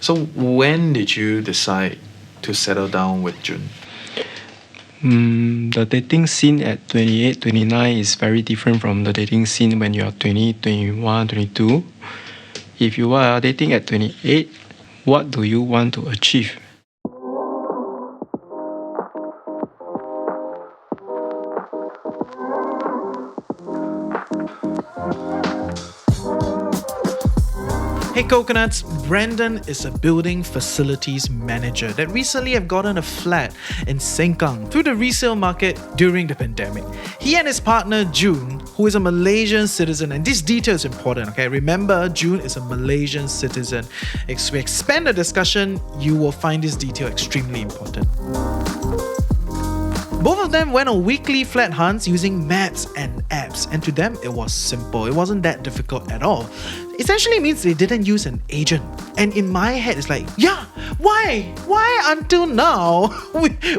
So when did you decide to settle down with June? The dating scene at 28, 29 is very different from the dating scene when you are 20, 21, 22. If you are dating at 28, what do you want to achieve? Hey Coconuts, Brandon is a building facilities manager that recently have gotten a flat in Sengkang through the resale market during the pandemic. He and his partner June, who is a Malaysian citizen, and this detail is important, okay? Remember, June is a Malaysian citizen. As we expand the discussion, you will find this detail extremely important. Both of them went on weekly flat hunts using maps and apps, and to them it was simple. It wasn't that difficult at all. Essentially means they didn't use an agent. And in my head it's like, yeah, why? Why until now?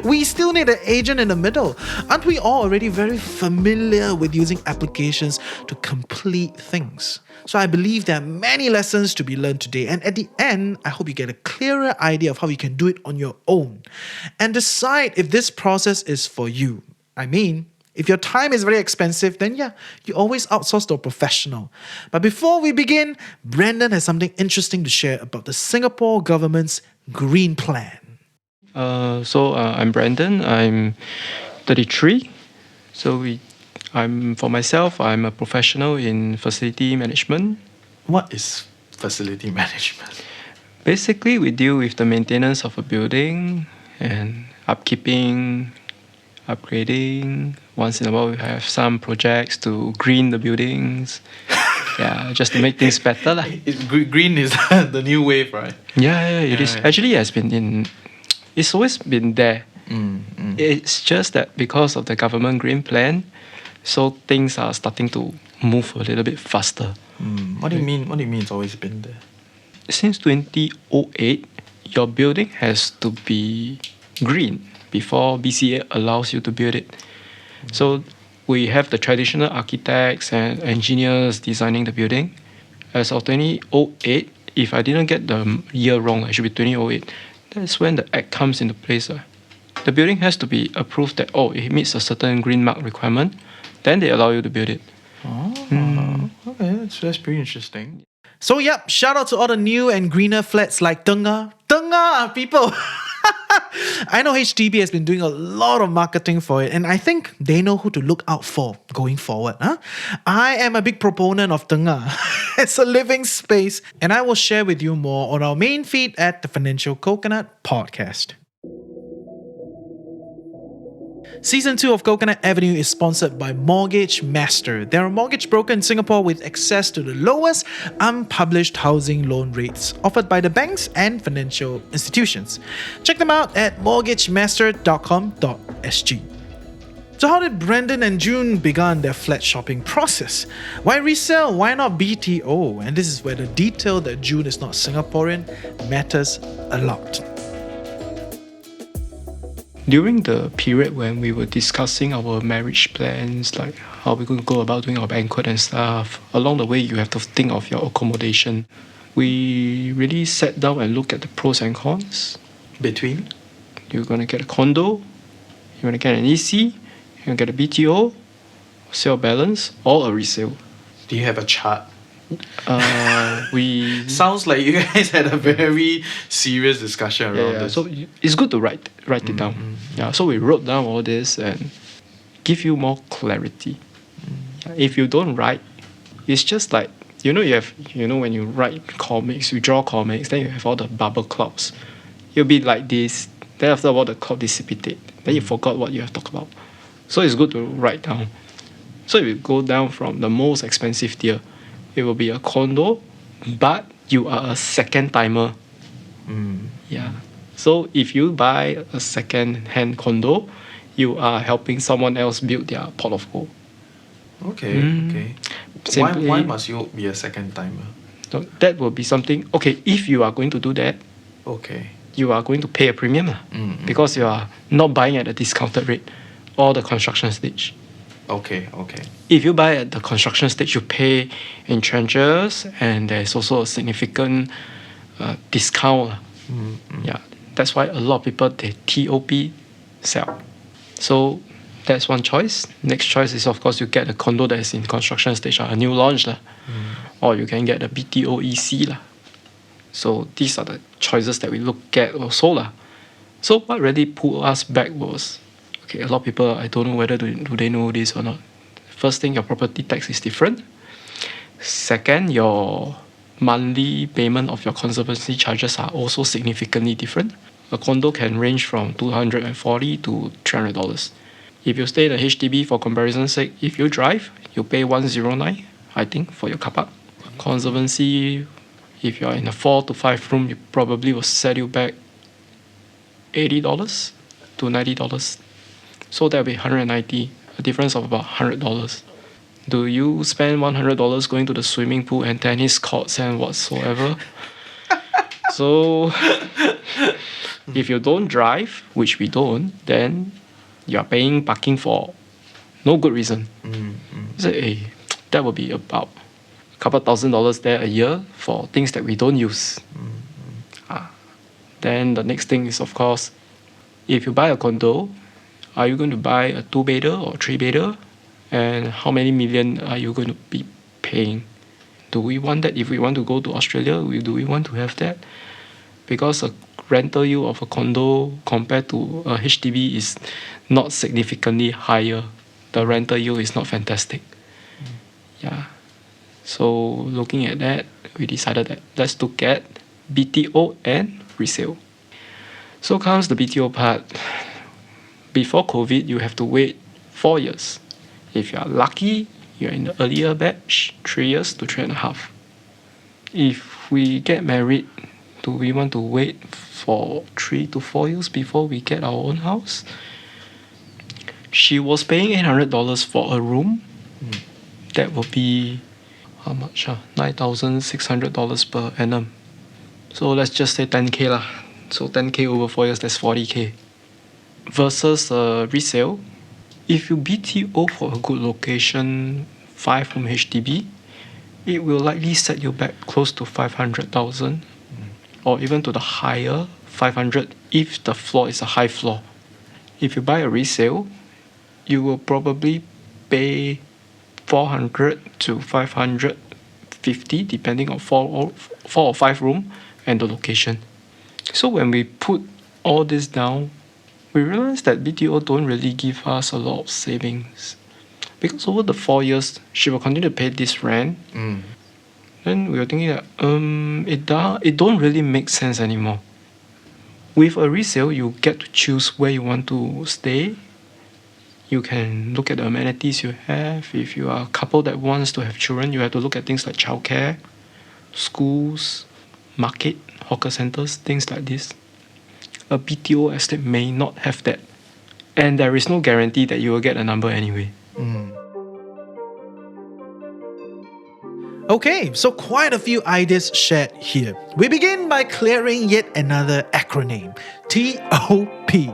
We still need an agent in the middle. Aren't we all already very familiar with using applications to complete things? So I believe there are many lessons to be learned today, and at the end, I hope you get a clearer idea of how you can do it on your own and decide if this process is for you. I mean, if your time is very expensive, then yeah, you always outsource to a professional. But before we begin, Brandon has something interesting to share about the Singapore government's Green Plan. I'm Brandon. I'm 33. For myself, I'm a professional in facility management. What is facility management? Basically, we deal with the maintenance of a building and upkeeping, upgrading. Once in a while, we have some projects to green the buildings. Yeah, just to make things better. Green is the new wave, right? Yeah, it is. Actually, it's always been there. It's just that because of the government green plan, so things are starting to move a little bit faster. What do you mean? What do you mean it's always been there? Since 2008, your building has to be green before BCA allows you to build it. So we have the traditional architects and engineers designing the building. As of 2008, if I didn't get the year wrong, it should be 2008. That's when the act comes into place. The building has to be approved that, it meets a certain green mark requirement. Then they allow you to build it. Okay, that's pretty interesting. So yep, shout out to all the new and greener flats like Tengah people. I know HDB has been doing a lot of marketing for it, and I think they know who to look out for going forward. I am a big proponent of Tengah. It's a living space, and I will share with you more on our main feed at the Financial Coconut Podcast. Season 2 of Coconut Avenue is sponsored by Mortgage Master. They're a mortgage broker in Singapore with access to the lowest unpublished housing loan rates offered by the banks and financial institutions. Check them out at mortgagemaster.com.sg. So how did Brandon and June begin their flat shopping process? Why resell? Why not BTO? And this is where the detail that June is not Singaporean matters a lot. During the period when we were discussing our marriage plans, like how we're going to go about doing our banquet and stuff, along the way you have to think of your accommodation. We really sat down and looked at the pros and cons. Between? You're going to get a condo, you're going to get an EC, you're going to get a BTO, sale balance, or a resale. Do you have a chart? We Sounds like you guys had a very serious discussion around this. So it's good to write it down. So we wrote down all this and give you more clarity. If you don't write, it's just like when you write comics, you draw comics, then you have all the bubble clouds. You'll be like this. Then after a while, the cloud dissipates. Then you forgot what you have talked about. So it's good to write down. So if you go down from the most expensive tier, it will be a condo, but you are a second timer. So if you buy a second-hand condo, you are helping someone else build their pot of gold. Okay. Why must you be a second timer? So that will be something. Okay, if you are going to do that, you are going to pay a premium because you are not buying at a discounted rate or the construction stage. Okay. If you buy at the construction stage, you pay in tranches, and there's also a significant discount. Yeah, that's why a lot of people, they TOP sell. So that's one choice. Next choice is, of course, you get a condo that is in construction stage, a new launch. Or you can get a BTO EC. So these are the choices that we look at also. So what really pulled us back was, okay, a lot of people, I don't know whether do they know this or not. First thing, your property tax is different. Second, your monthly payment of your conservancy charges are also significantly different. A condo can range from $240 to $300. If you stay in a HDB, for comparison's sake, if you drive, you pay $109, I think, for your car park. Conservancy, if you're in a 4 to 5 room, you probably will set you back $80 to $90. So that'll be $190, a difference of about $100. Do you spend $100 going to the swimming pool and tennis courts and whatsoever? So if you don't drive, which we don't, then you're paying parking for no good reason. So, that would be about a couple $1,000 there a year for things that we don't use. Then the next thing is, of course, if you buy a condo, are you going to buy a 2-bedder or 3-bedder? And how many million are you going to be paying? Do we want that? If we want to go to Australia, do we want to have that? Because a rental yield of a condo compared to a HDB is not significantly higher. The rental yield is not fantastic. Yeah. So looking at that, we decided that let's look at BTO and resale. So comes the BTO part. Before COVID, you have to wait 4 years. If you are lucky, you're in the earlier batch, 3 years to 3.5. If we get married, do we want to wait for 3 to 4 years before we get our own house? She was paying $800 for a room. That would be how much? $9,600 per annum. So let's just say 10K lah. So 10K over 4 years, that's 40K. Versus resale, if you BTO for a good location, 5-room HDB, it will likely set you back close to 500,000, or even to the higher 500 if the floor is a high floor. If you buy a resale, you will probably pay 400 to 550 depending on 4 or 5 room and the location. So when we put all this down, we realized that BTO don't really give us a lot of savings. Because over the 4 years, she will continue to pay this rent. Then we were thinking that it don't really make sense anymore. With a resale, you get to choose where you want to stay. You can look at the amenities you have. If you are a couple that wants to have children, you have to look at things like childcare, schools, market, hawker centers, things like this. A BTO estate may not have that. And there is no guarantee that you will get a number anyway. Okay, so quite a few ideas shared here. We begin by clearing yet another acronym, TOP,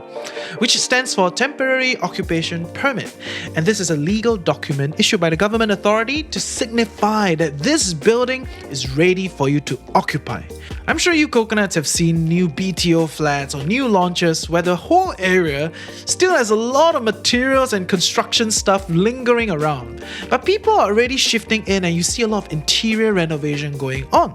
which stands for Temporary Occupation Permit. And this is a legal document issued by the government authority to signify that this building is ready for you to occupy. I'm sure you coconuts have seen new BTO flats or new launches where the whole area still has a lot of materials and construction stuff lingering around. But people are already shifting in and you see a lot of interior renovation going on.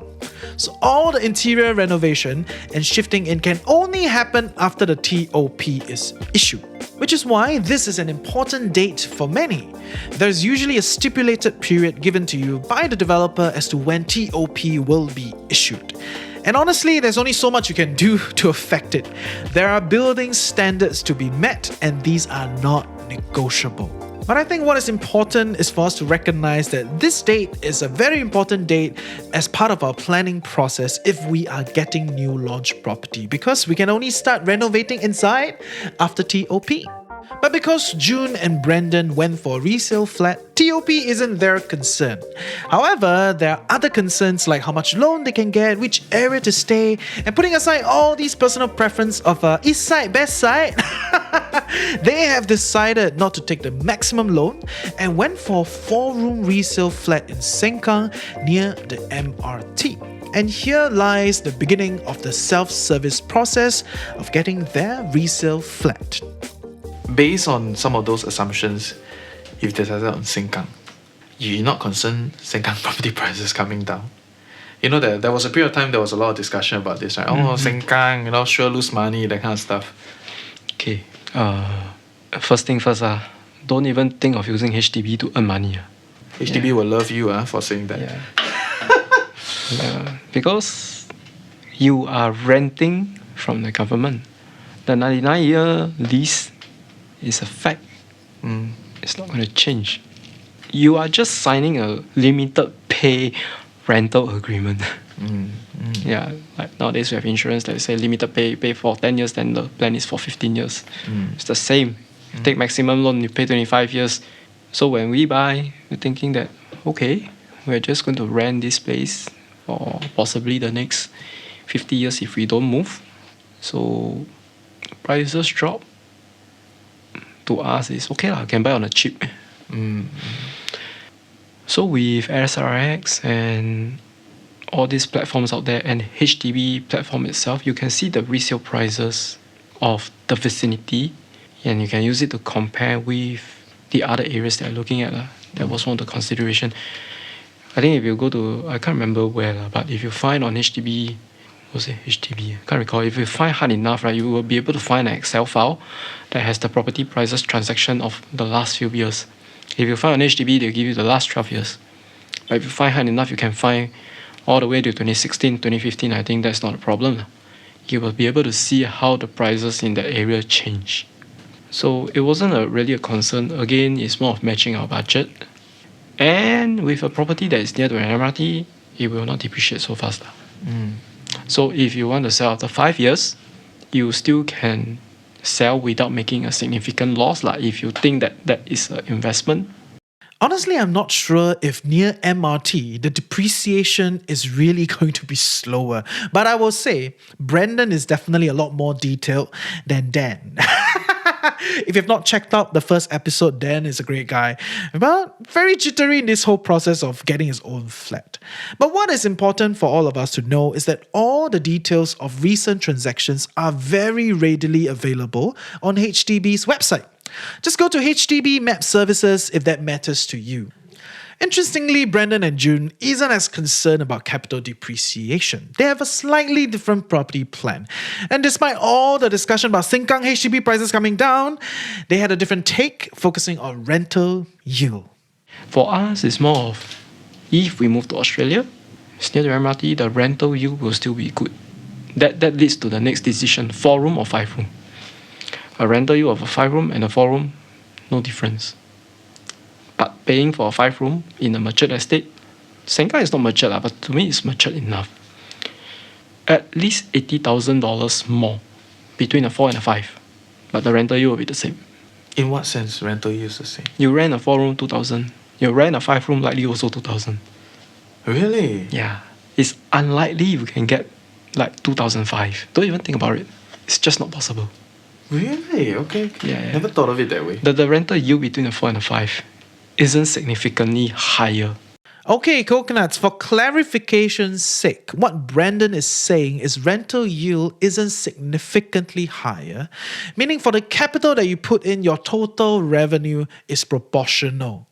So all the interior renovation and shifting in can only happen after the TOP is issued. Which is why this is an important date for many. There's usually a stipulated period given to you by the developer as to when TOP will be issued. And honestly, there's only so much you can do to affect it. There are building standards to be met, and these are not negotiable. But I think what is important is for us to recognize that this date is a very important date as part of our planning process if we are getting new launch property, because we can only start renovating inside after TOP. But because June and Brendan went for a resale flat, TOP isn't their concern. However, there are other concerns like how much loan they can get, which area to stay, and putting aside all these personal preference of east side, best side, they have decided not to take the maximum loan and went for a 4-room resale flat in Sengkang near the MRT. And here lies the beginning of the self-service process of getting their resale flat. Based on some of those assumptions, if they decided on Sengkang, you're not concerned Sengkang property prices coming down? You know, there was a period of time there was a lot of discussion about this, right? Oh, Sengkang, sure lose money, that kind of stuff. Okay. First thing first, don't even think of using HDB to earn money. HDB will love you for saying that. Because you are renting from the government. The 99-year lease is a fact. It's not going to change. You are just signing a limited pay rental agreement. Yeah, like nowadays we have insurance, let's say limited pay for 10 years, then the plan is for 15 years. It's the same. You take maximum loan, you pay 25 years. So when we buy, we're thinking that, okay, we're just going to rent this place for possibly the next 50 years if we don't move. So prices drop. To us, it's okay, I can buy on a cheap. So with SRX and all these platforms out there and HDB platform itself, you can see the resale prices of the vicinity and you can use it to compare with the other areas that you're looking at. That was one of the consideration. I think if you go to, I can't remember where, but if you find on HDB, was it HDB? I can't recall. If you find hard enough, right, you will be able to find an Excel file that has the property prices transaction of the last few years. If you find on HDB, they'll give you the last 12 years. But if you find hard enough, you can find all the way to 2016, 2015. I think that's not a problem. You will be able to see how the prices in that area change. So it wasn't really a concern. Again, it's more of matching our budget. And with a property that is near to an MRT, it will not depreciate so fast. So if you want to sell after 5 years, you still can sell without making a significant loss if you think that that is an investment. Honestly, I'm not sure if near MRT, the depreciation is really going to be slower. But I will say, Brendan is definitely a lot more detailed than Dan. If you've not checked out the first episode, Dan is a great guy, but very jittery in this whole process of getting his own flat. But what is important for all of us to know is that all the details of recent transactions are very readily available on HDB's website. Just go to HDB Map Services if that matters to you. Interestingly, Brendan and June isn't as concerned about capital depreciation. They have a slightly different property plan. And despite all the discussion about Sengkang HDB prices coming down, they had a different take, focusing on rental yield. For us, it's more of, if we move to Australia, it's near the MRT, the rental yield will still be good. That leads to the next decision, 4-room or 5-room. A rental yield of a 5-room and a 4-room, no difference. But paying for a 5-room in a matured estate, Sengkang is not matured, but to me it's matured enough. At least $80,000 more between a 4 and a 5. But the rental yield will be the same. In what sense rental yield is the same? You rent a 4-room, 2,000. You rent a 5-room, likely also 2,000. Really? Yeah. It's unlikely you can get 2,005. Don't even think about it. It's just not possible. Really? Okay. Yeah. Never thought of it that way. The rental yield between a 4 and a 5 isn't significantly higher. Okay, coconuts, for clarification's sake, what Brandon is saying is rental yield isn't significantly higher, meaning for the capital that you put in, your total revenue is proportional.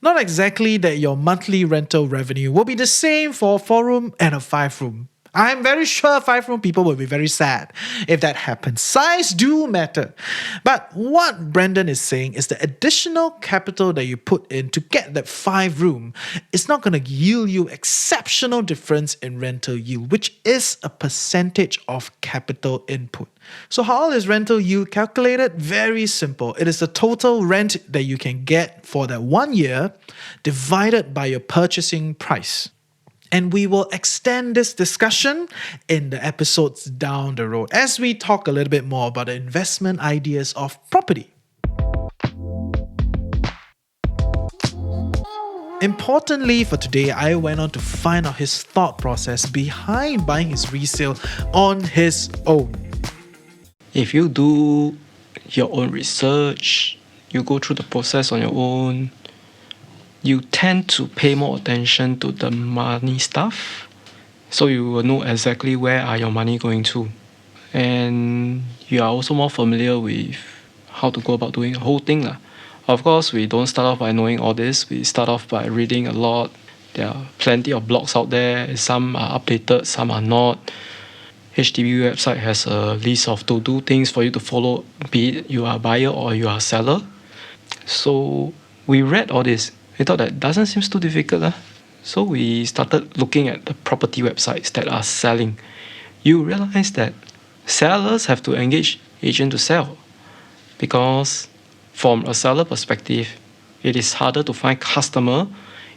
Not exactly that your monthly rental revenue will be the same for a 4-room and a 5-room. I'm very sure 5-room people will be very sad if that happens. Size do matter. But what Brendan is saying is the additional capital that you put in to get that 5-room is not going to yield you exceptional difference in rental yield, which is a percentage of capital input. So how is rental yield calculated? Very simple. It is the total rent that you can get for that 1 year divided by your purchasing price. And we will extend this discussion in the episodes down the road as we talk a little bit more about the investment ideas of property. Importantly for today, I went on to find out his thought process behind buying his resale on his own. If you do your own research, you go through the process on your own, you tend to pay more attention to the money stuff. So you will know exactly where are your money going to. And you are also more familiar with how to go about doing the whole thing. Of course, we don't start off by knowing all this. We start off by reading a lot. There are plenty of blogs out there. Some are updated, some are not. HDB website has a list of to-do things for you to follow, be it you are a buyer or you are a seller. So we read all this. We thought that doesn't seem too difficult. So we started looking at the property websites that are selling. You realize that sellers have to engage agent to sell, because from a seller perspective, it is harder to find customer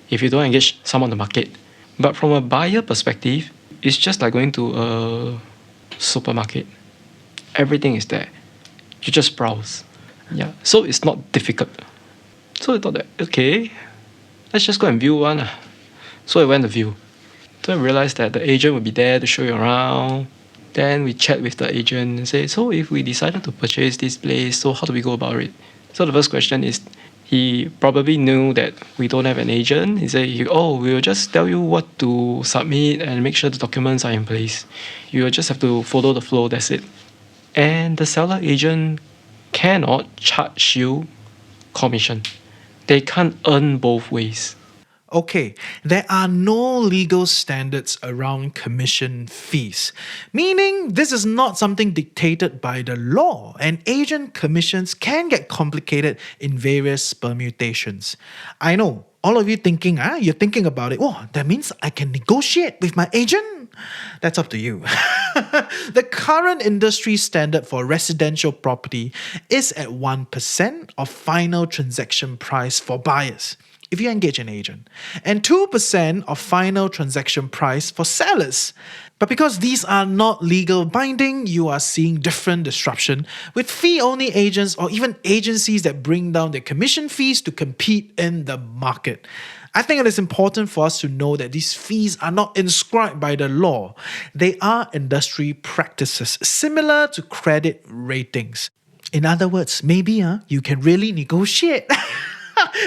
if you don't engage some on the market. But from a buyer perspective, it's just like going to a supermarket. Everything is there. You just browse. Yeah. So it's not difficult. So I thought that, okay, let's just go and view one. So I went to view. So I realized that the agent would be there to show you around. Then we chat with the agent and say, so if we decided to purchase this place, so how do we go about it? So the first question is, he probably knew that we don't have an agent. He said, we'll just tell you what to submit and make sure the documents are in place. You will just have to follow the flow, that's it. And the seller agent cannot charge you commission. They can't earn both ways. Okay, there are no legal standards around commission fees, meaning this is not something dictated by the law, and agent commissions can get complicated in various permutations. I know, all of you thinking, you're thinking about it, that means I can negotiate with my agent? That's up to you. The current industry standard for residential property is at 1% of final transaction price for buyers, if you engage an agent, and 2% of final transaction price for sellers. But because these are not legal binding, you are seeing different disruption with fee-only agents or even agencies that bring down their commission fees to compete in the market. I think it is important for us to know that these fees are not inscribed by the law. They are industry practices, similar to credit ratings. In other words, maybe you can really negotiate.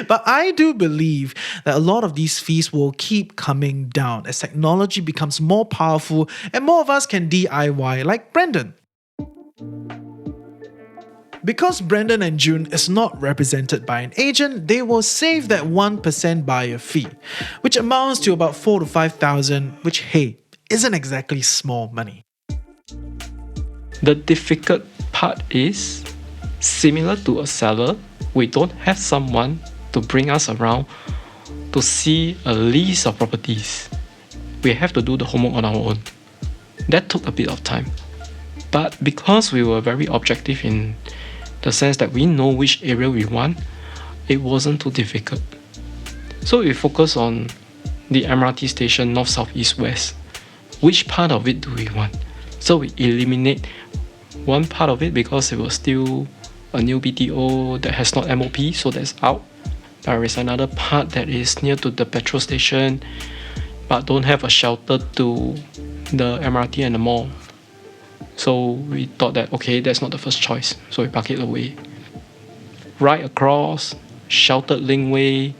But I do believe that a lot of these fees will keep coming down as technology becomes more powerful and more of us can DIY like Brendan. Because Brendan and June is not represented by an agent, they will save that 1% buyer fee, which amounts to about 4,000 to 5,000, which isn't exactly small money. The difficult part is, similar to a seller, we don't have someone to bring us around to see a list of properties. We have to do the homework on our own. That took a bit of time. But because we were very objective in the sense that we know which area we want, it wasn't too difficult. So we focus on the MRT station north, south, east, west. Which part of it do we want? So we eliminate one part of it because it was still a new BTO that has not MOP, so that's out. There is another part that is near to the petrol station but don't have a shelter to the MRT and the mall. So we thought that, okay, that's not the first choice, so we park it away. Right across, sheltered link way,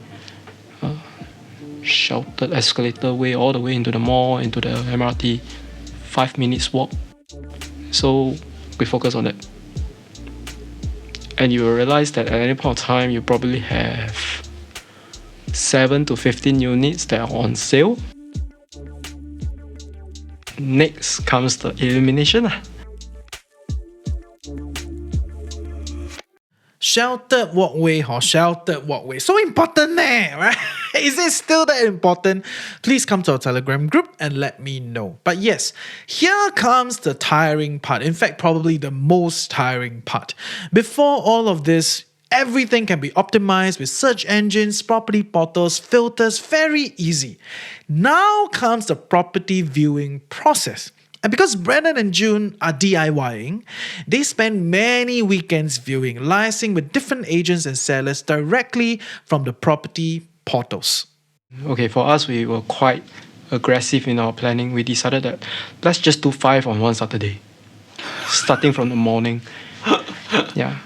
sheltered escalator way all the way into the mall, into the MRT, 5 minutes walk. So we focus on that. And you will realize that at any point of time, you probably have 7 to 15 units that are on sale. Next comes the elimination. Sheltered walkway, sheltered walkway. So important, right? Is it still that important? Please come to our Telegram group and let me know. But yes, here comes the tiring part. In fact, probably the most tiring part. Before all of this, everything can be optimized with search engines, property portals, filters, very easy. Now comes the property viewing process. And because Brendan and June are DIYing, they spend many weekends viewing, liaising with different agents and sellers directly from the property portals. Okay, for us, we were quite aggressive in our planning. We decided that let's just do 5 on one Saturday, starting from the morning. Yeah.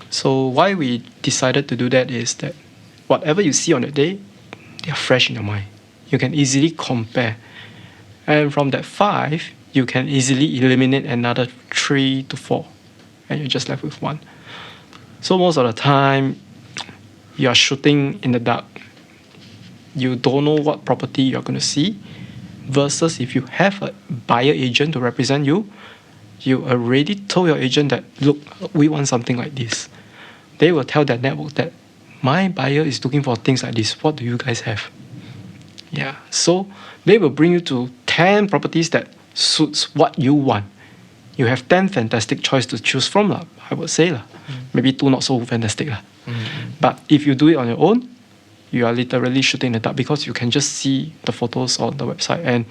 So why we decided to do that is that whatever you see on the day, they are fresh in your mind. You can easily compare. And from that 5, you can easily eliminate another 3 to 4. And you're just left with 1. So most of the time, you are shooting in the dark. You don't know what property you're going to see. Versus if you have a buyer agent to represent you, you already told your agent that, look, we want something like this. They will tell their network that my buyer is looking for things like this. What do you guys have? Yeah, so they will bring you to 10 properties that suits what you want. You have 10 fantastic choice to choose from, I would say. Maybe 2 not so fantastic. But if you do it on your own, you are literally shooting in the dark because you can just see the photos on the website. And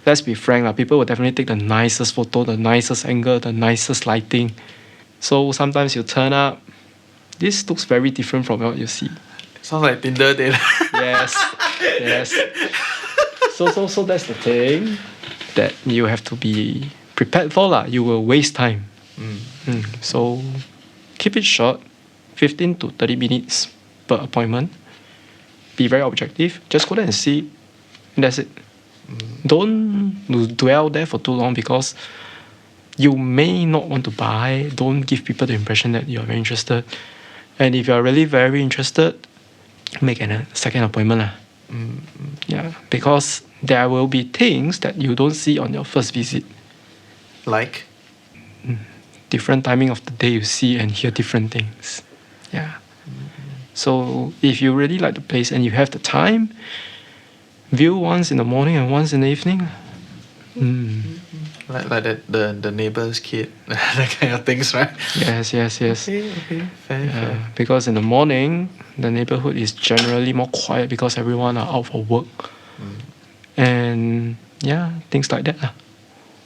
let's be frank, people will definitely take the nicest photo, the nicest angle, the nicest lighting. So sometimes you turn up, this looks very different from what you see. Sounds like Tinder date. Yes, yes. So that's the thing that you have to be prepared for. You will waste time. So keep it short, 15 to 30 minutes per appointment. Be very objective. Just go there and see. And that's it. Don't dwell there for too long because you may not want to buy. Don't give people the impression that you're very interested. And if you're really very interested, make a second appointment. Yeah, because there will be things that you don't see on your first visit. Like? Different timing of the day you see and hear different things. Yeah. So if you really like the place and you have the time, view once in the morning and once in the evening. Like that the neighbor's kid, that kind of things, right? Yes. Okay, fair. Because in the morning, the neighborhood is generally more quiet because everyone are out for work. And yeah, things like that.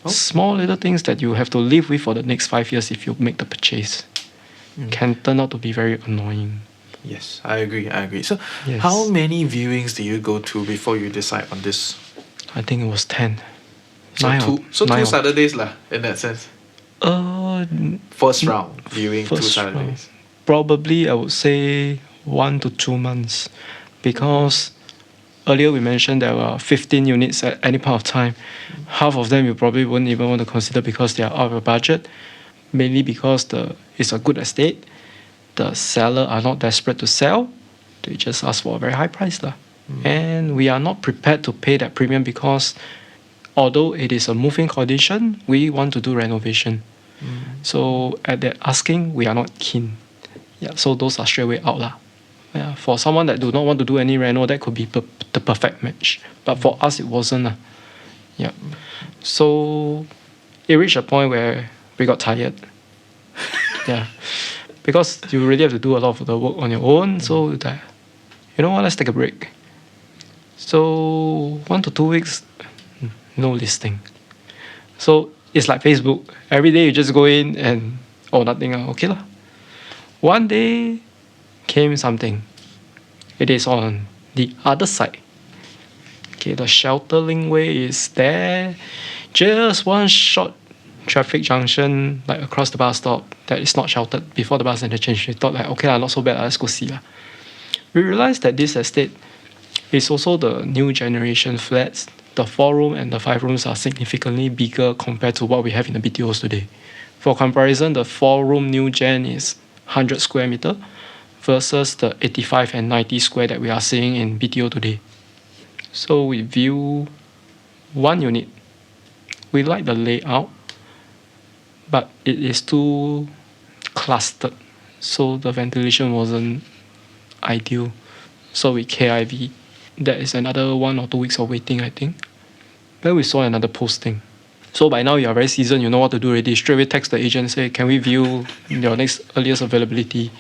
Small little things that you have to live with for the next 5 years if you make the purchase. Can turn out to be very annoying. Yes, I agree. So Yes. how many viewings do you go to before you decide on this? I think it was 10. So two nine Saturdays lah, in that sense. First round viewing, 2 Saturdays. Probably I would say 1 to 2 months. Because earlier we mentioned there were 15 units at any point of time. Half of them you probably wouldn't even want to consider because they are out of your budget. Mainly because it's a good estate. The seller are not desperate to sell. They just ask for a very high price. And we are not prepared to pay that premium because although it is a moving condition, we want to do renovation. So at that asking, we are not keen. Yeah, so those are straight away out. Yeah, for someone that do not want to do any reno, that could be the perfect match. But for us, it wasn't. Yeah. So it reached a point where we got tired. Yeah. Because you really have to do a lot of the work on your own. So that, you know what, let's take a break. So 1 to 2 weeks, no listing. So it's like Facebook. Every day you just go in and, nothing. Okay lah. One day came something. It is on the other side. Okay, the shelter link way is there. Just one short traffic junction, like across the bus stop, that is not sheltered before the bus interchange. We thought okay, not so bad, let's go see. We realized that this estate is also the new generation flats. The 4-room and the 5 rooms are significantly bigger compared to what we have in the BTOs today. For comparison, the 4-room new gen is 100 square meter versus the 85 and 90 square that we are seeing in BTO today. So we view one unit. We like the layout, but it is too clustered. So the ventilation wasn't ideal. So we KIV. That is another 1 or 2 weeks of waiting, I think. Then we saw another posting. So by now you are very seasoned, you know what to do already. Straight away text the agent, say, can we view your next earliest availability?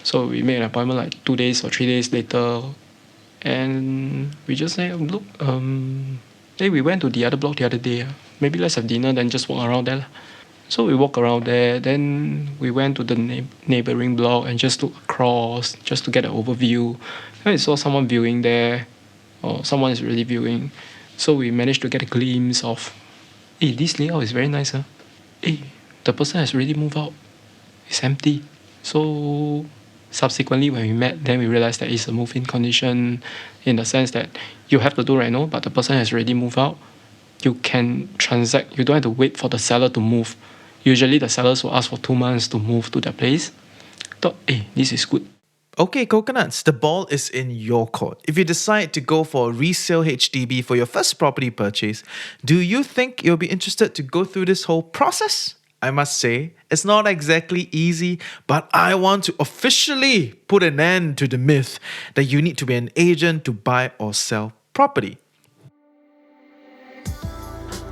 So we made an appointment like 2 days or 3 days later. And we just say, look, hey, we went to the other block the other day. Maybe let's have dinner, then just walk around there. So we walk around there. Then we went to the neighboring block and just look across, just to get an overview. Then we saw someone viewing there, or someone is really viewing. So we managed to get a glimpse of, hey, this layout is very nice. Hey, the person has already moved out. It's empty. So Subsequently, when we met, then we realized that it's a move-in condition in the sense that you have to do reno, but the person has already moved out. You can transact. You don't have to wait for the seller to move. Usually, the sellers will ask for 2 months to move to their place. Thought, hey, this is good. Okay, coconuts, the ball is in your court. If you decide to go for a resale HDB for your first property purchase, do you think you'll be interested to go through this whole process? I must say, it's not exactly easy, but I want to officially put an end to the myth that you need to be an agent to buy or sell property.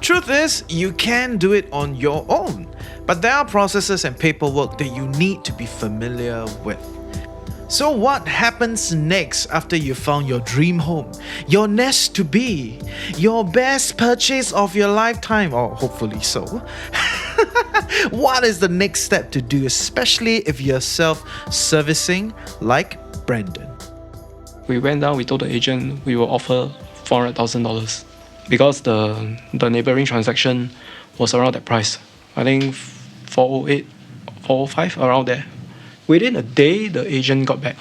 Truth is, you can do it on your own, but there are processes and paperwork that you need to be familiar with. So what happens next after you found your dream home, your nest to be, your best purchase of your lifetime, or hopefully so? What is the next step to do, especially if you're self-servicing like Brandon? We went down, we told the agent we will offer $400,000 because the neighboring transaction was around that price. I think 408, 405, around there. Within a day, the agent got back.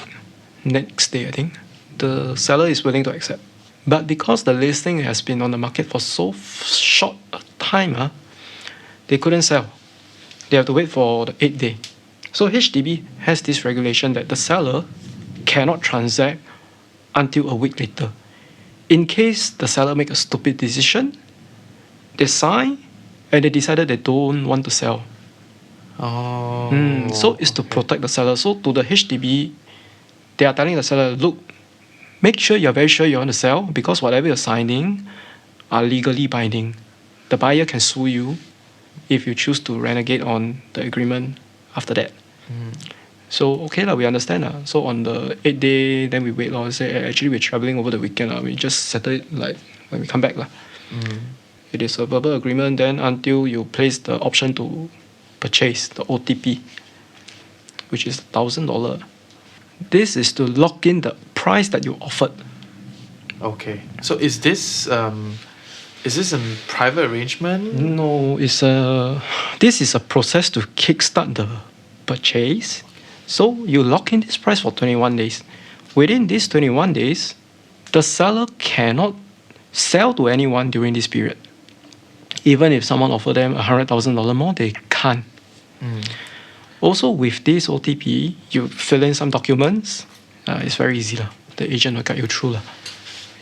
Next day, I think. The seller is willing to accept. But because the listing has been on the market for so short a time, they couldn't sell. They have to wait for the 8th day. So HDB has this regulation that the seller cannot transact until a week later. In case the seller make a stupid decision, they sign and they decided they don't want to sell. So it's to protect the seller. So to the HDB, they are telling the seller, look, make sure you're very sure you want to sell because whatever you're signing are legally binding. The buyer can sue you if you choose to renegade on the agreement after that. So okay, we understand. So on the 8th day, then we wait. Say, actually, we're traveling over the weekend. We just settle it like when we come back. It is a verbal agreement then until you place the option to purchase, the OTP, which is $1,000. This is to lock in the price that you offered. Okay. So is this a private arrangement? No, this is a process to kickstart the purchase. So you lock in this price for 21 days. Within these 21 days, the seller cannot sell to anyone during this period. Even if someone offer them $100,000 more, they can't. Also, with this OTP, you fill in some documents. It's very easy. The agent will guide you through.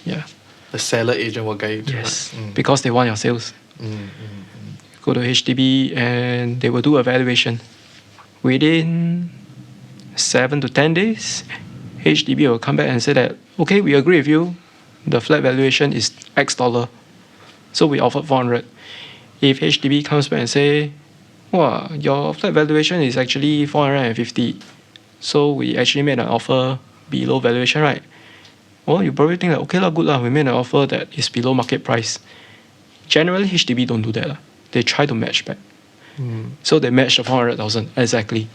Yeah. The seller agent will guide you through. Yes, because they want your sales. Go to HDB and they will do a valuation. Within 7 to 10 days, HDB will come back and say that, okay, we agree with you. The flat valuation is X dollar. So we offered 400. If HDB comes back and say, wow, your flat valuation is actually 450. So we actually made an offer below valuation, right? Well, you probably think okay, good we made an offer that is below market price. Generally, HDB don't do that. They try to match back. So they match the 400,000 exactly.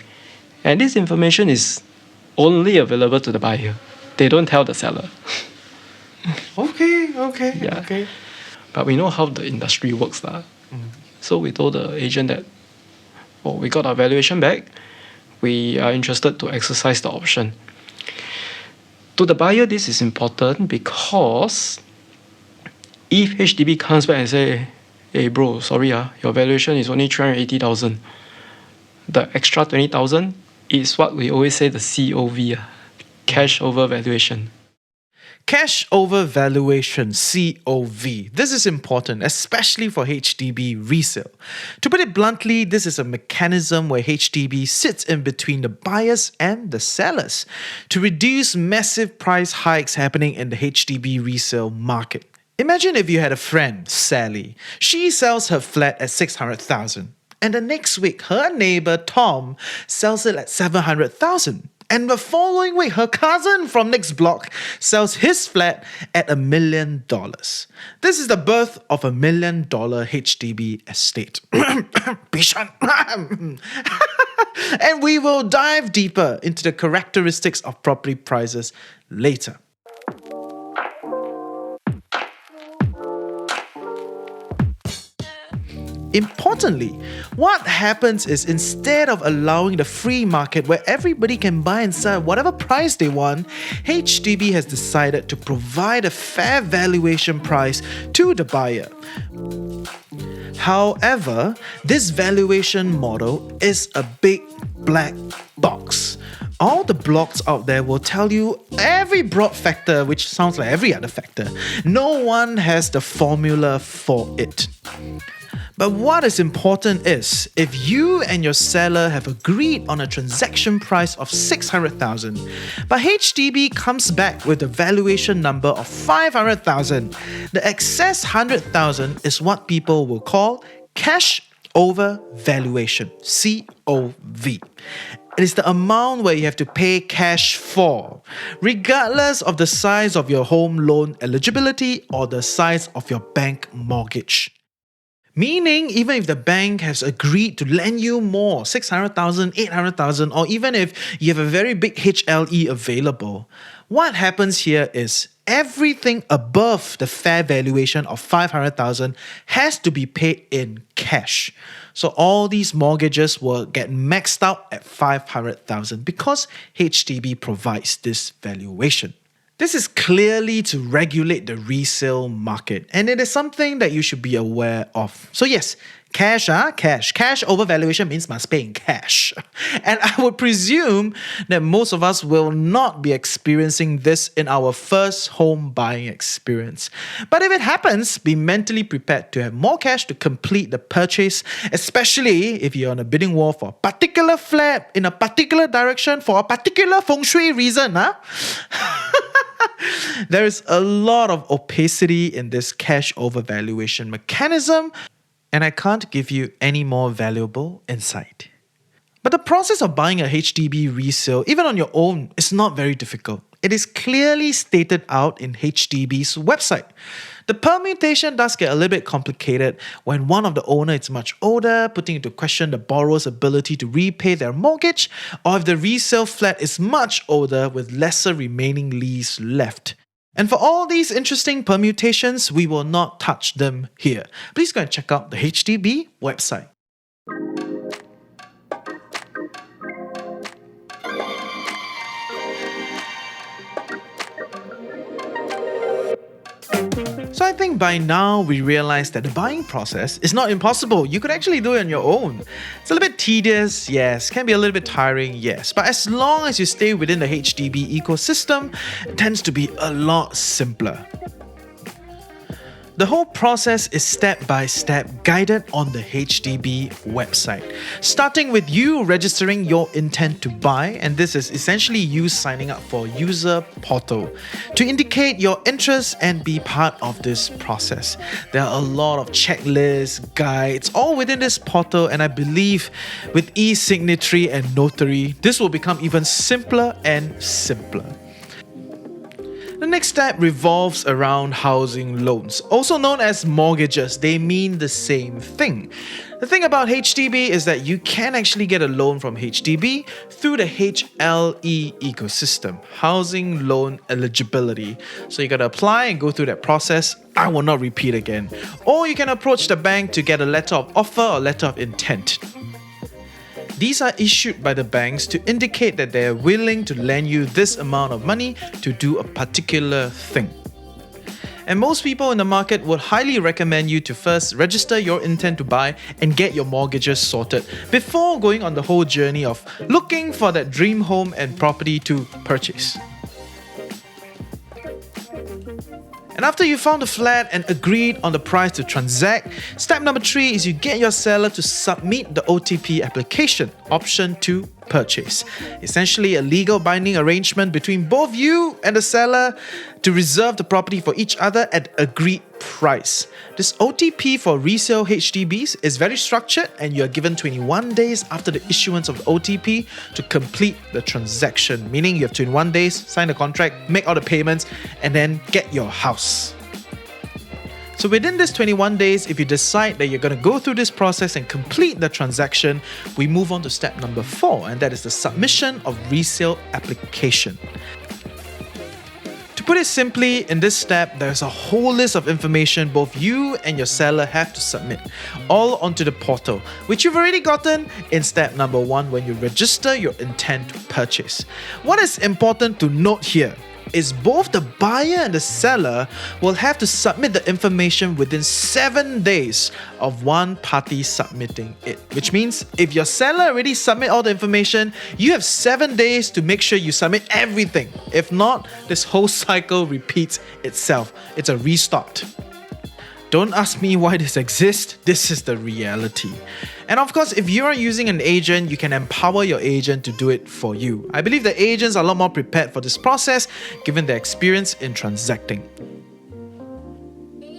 And this information is only available to the buyer. They don't tell the seller. Okay. But we know how the industry works. So we told the agent that, we got our valuation back. We are interested to exercise the option. To the buyer, this is important because if HDB comes back and say, hey bro, sorry, your valuation is only 380,000. The extra 20,000 is what we always say the COV, cash over valuation. Cash over valuation, COV. This is important, especially for HDB resale. To put it bluntly, this is a mechanism where HDB sits in between the buyers and the sellers to reduce massive price hikes happening in the HDB resale market. Imagine if you had a friend, Sally. She sells her flat at 600,000, and the next week her neighbor Tom sells it at 700,000. And the following week, her cousin from next block sells his flat at $1 million. This is the birth of $1 million HDB estate. Bishan. And we will dive deeper into the characteristics of property prices later. Importantly, what happens is instead of allowing the free market where everybody can buy and sell at whatever price they want, HDB has decided to provide a fair valuation price to the buyer. However, this valuation model is a big black box. All the blogs out there will tell you every broad factor, which sounds like every other factor. No one has the formula for it. But what is important is, if you and your seller have agreed on a transaction price of 600,000, but HDB comes back with a valuation number of 500,000, the excess 100,000 is what people will call cash over valuation, COV. It is the amount where you have to pay cash for, regardless of the size of your home loan eligibility or the size of your bank mortgage. Meaning, even if the bank has agreed to lend you more, 600,000, 800,000, or even if you have a very big HLE available, what happens here is everything above the fair valuation of 500,000 has to be paid in cash. So all these mortgages will get maxed out at 500,000 because HDB provides this valuation. This is clearly to regulate the resale market, and it is something that you should be aware of. So yes, cash over valuation means must pay in cash. And I would presume that most of us will not be experiencing this in our first home buying experience. But if it happens, be mentally prepared to have more cash to complete the purchase, especially if you're on a bidding war for a particular flat in a particular direction for a particular feng shui reason. There is a lot of opacity in this cash over valuation mechanism, and I can't give you any more valuable insight. But the process of buying a HDB resale, even on your own, is not very difficult. It is clearly stated out in HDB's website. The permutation does get a little bit complicated when one of the owner is much older, putting into question the borrower's ability to repay their mortgage, or if the resale flat is much older with lesser remaining lease left. And for all these interesting permutations, we will not touch them here. Please go and check out the HDB website. So I think by now we realize that the buying process is not impossible. You could actually do it on your own. It's a little bit tedious, yes. Can be a little bit tiring, yes. But as long as you stay within the HDB ecosystem, it tends to be a lot simpler. The whole process is step-by-step guided on the HDB website, starting with you registering your intent to buy, and this is essentially you signing up for user portal to indicate your interest and be part of this process. There are a lot of checklists, guides, all within this portal, and I believe with e-signatory and notary, this will become even simpler and simpler. The next step revolves around housing loans, also known as mortgages. They mean the same thing. The thing about HDB is that you can actually get a loan from HDB through the HLE ecosystem, housing loan eligibility. So you gotta apply and go through that process. I will not repeat again. Or you can approach the bank to get a letter of offer or letter of intent. These are issued by the banks to indicate that they are willing to lend you this amount of money to do a particular thing. And most people in the market would highly recommend you to first register your intent to buy and get your mortgages sorted before going on the whole journey of looking for that dream home and property to purchase. And after you found the flat and agreed on the price to transact, step number 3 is you get your seller to submit the OTP application, option to purchase. Essentially a legal binding arrangement between both you and the seller to reserve the property for each other at agreed price. This OTP for resale HDBs is very structured, and you are given 21 days after the issuance of the OTP to complete the transaction, meaning you have 21 days, sign the contract, make all the payments, and then get your house. So within this 21 days, if you decide that you're going to go through this process and complete the transaction, we move on to step number 4, and that is the submission of resale application. To put it simply, in this step, there's a whole list of information both you and your seller have to submit, all onto the portal, which you've already gotten in step number 1 when you register your intent to purchase. What is important to note here is both the buyer and the seller will have to submit the information within 7 days of one party submitting it. Which means if your seller already submit all the information, you have 7 days to make sure you submit everything. If not, this whole cycle repeats itself. It's a restart. Don't ask me why this exists, this is the reality. And of course, if you are using an agent, you can empower your agent to do it for you. I believe the agents are a lot more prepared for this process given their experience in transacting.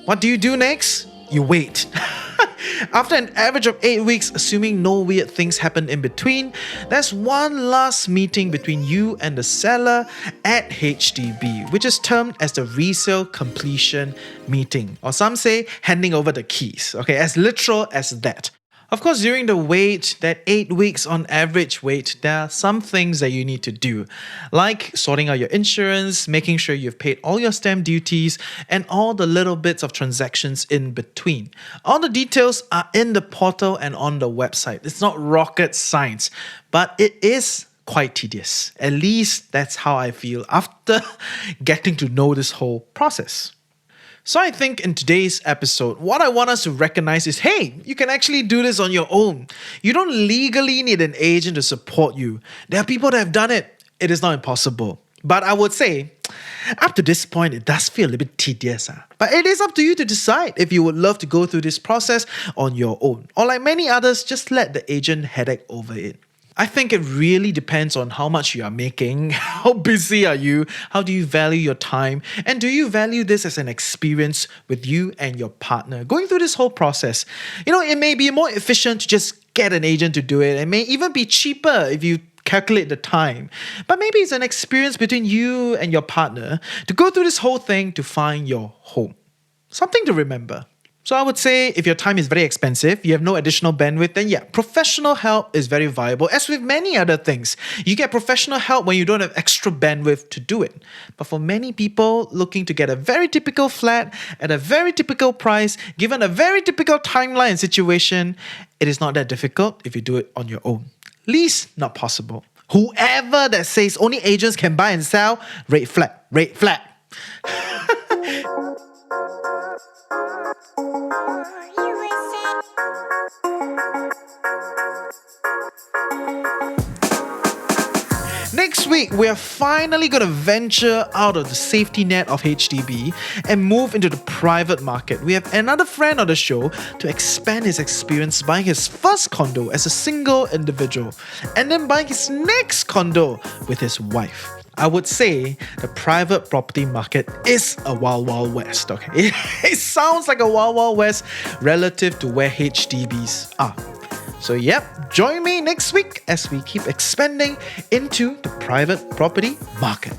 What do you do next? You wait. After an average of 8 weeks, assuming no weird things happen in between, there's one last meeting between you and the seller at HDB, which is termed as the resale completion meeting, or some say handing over the keys, okay, as literal as that. Of course, during the wait, that 8 weeks on average wait, there are some things that you need to do, like sorting out your insurance, making sure you've paid all your stamp duties, and all the little bits of transactions in between. All the details are in the portal and on the website. It's not rocket science, but it is quite tedious. At least that's how I feel after getting to know this whole process. So I think in today's episode, what I want us to recognize is, hey, you can actually do this on your own. You don't legally need an agent to support you. There are people that have done it. It is not impossible. But I would say, up to this point, it does feel a little bit tedious. But it is up to you to decide if you would love to go through this process on your own. Or like many others, just let the agent headache over it. I think it really depends on how much you are making, how busy are you, how do you value your time, and do you value this as an experience with you and your partner going through this whole process. You know, it may be more efficient to just get an agent to do it. It may even be cheaper if you calculate the time. But maybe it's an experience between you and your partner to go through this whole thing to find your home. Something to remember. So I would say if your time is very expensive, you have no additional bandwidth, then yeah, professional help is very viable. As with many other things, you get professional help when you don't have extra bandwidth to do it. But for many people looking to get a very typical flat at a very typical price, given a very typical timeline and situation, it is not that difficult if you do it on your own. Least not possible. Whoever that says only agents can buy and sell, red flag, red flag. Next week, we are finally going to venture out of the safety net of HDB and move into the private market. We have another friend on the show to expand his experience buying his first condo as a single individual and then buying his next condo with his wife. I would say the private property market is a wild, wild west, okay? It sounds like a wild, wild west relative to where HDBs are. So yep, join me next week as we keep expanding into the private property market.